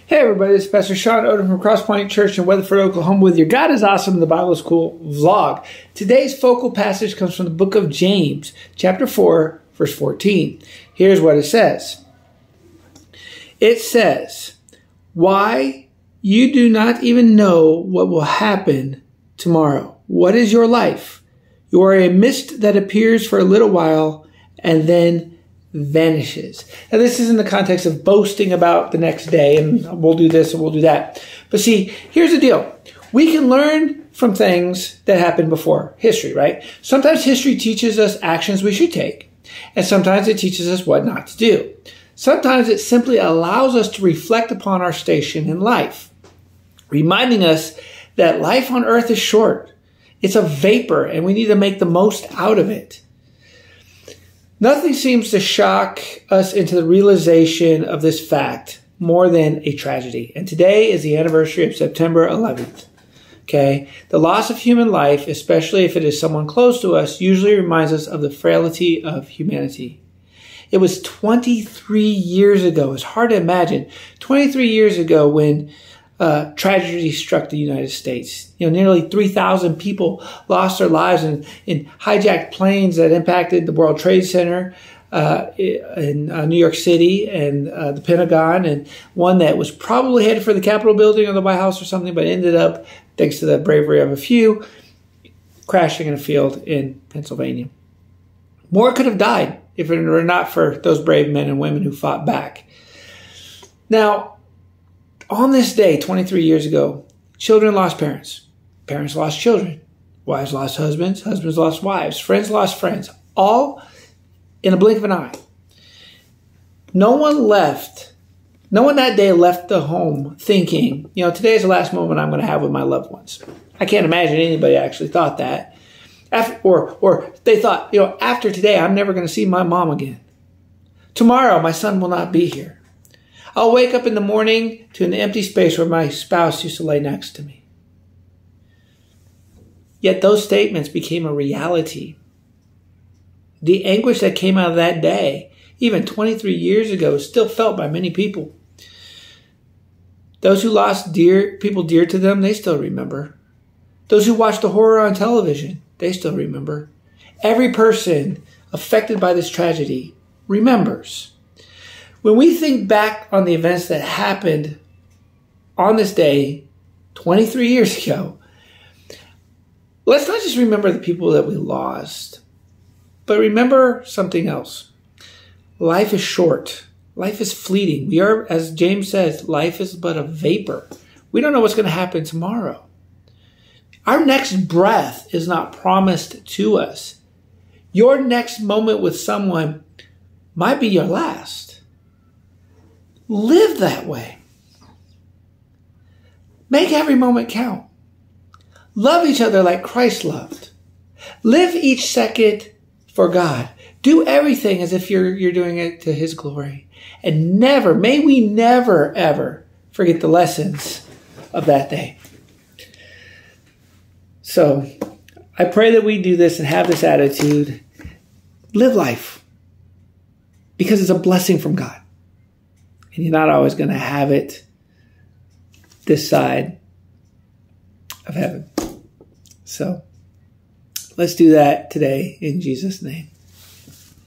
Hey everybody, this is Pastor Sean Odom from Crosspoint Church in Weatherford, Oklahoma with your God is Awesome in the Bible School vlog. Today's focal passage comes from the book of James, chapter 4, verse 14. Here's what it says. It says, "Why you do not even know what will happen tomorrow. What is your life? You are a mist that appears for a little while and then vanishes." Now, this is in the context of boasting about the next day, and we'll do this and we'll do that. But see, here's the deal. We can learn from things that happened before history, right? Sometimes history teaches us actions we should take, and sometimes it teaches us what not to do. Sometimes it simply allows us to reflect upon our station in life, reminding us that life on earth is short. It's a vapor, and we need to make the most out of it. Nothing seems to shock us into the realization of this fact more than a tragedy. And today is the anniversary of September 11th. Okay? The loss of human life, especially if it is someone close to us, usually reminds us of the frailty of humanity. It was 23 years ago. It's hard to imagine. 23 years ago when tragedy struck the United States. Nearly 3,000 people lost their lives in hijacked planes that impacted the World Trade Center in New York City and the Pentagon, and one that was probably headed for the Capitol building or the White House or something, but ended up, thanks to the bravery of a few, crashing in a field in Pennsylvania. More could have died if it were not for those brave men and women who fought back. Now, on this day, 23 years ago, children lost parents. Parents lost children. Wives lost husbands. Husbands lost wives. Friends lost friends. All in a blink of an eye. No one that day left the home thinking, today is the last moment I'm going to have with my loved ones. I can't imagine anybody actually thought that. Or they thought, after today, I'm never going to see my mom again. Tomorrow, my son will not be here. I'll wake up in the morning to an empty space where my spouse used to lay next to me. Yet those statements became a reality. The anguish that came out of that day, even 23 years ago, is still felt by many people. Those who lost people dear to them, they still remember. Those who watched the horror on television, they still remember. Every person affected by this tragedy remembers. When we think back on the events that happened on this day 23 years ago, let's not just remember the people that we lost, but remember something else. Life is short. Life is fleeting. We are, as James says, life is but a vapor. We don't know what's going to happen tomorrow. Our next breath is not promised to us. Your next moment with someone might be your last. Live that way. Make every moment count. Love each other like Christ loved. Live each second for God. Do everything as if you're doing it to His glory. And may we never, ever forget the lessons of that day. So, I pray that we do this and have this attitude. Live life. Because it's a blessing from God. And you're not always going to have it this side of heaven. So let's do that today in Jesus' name.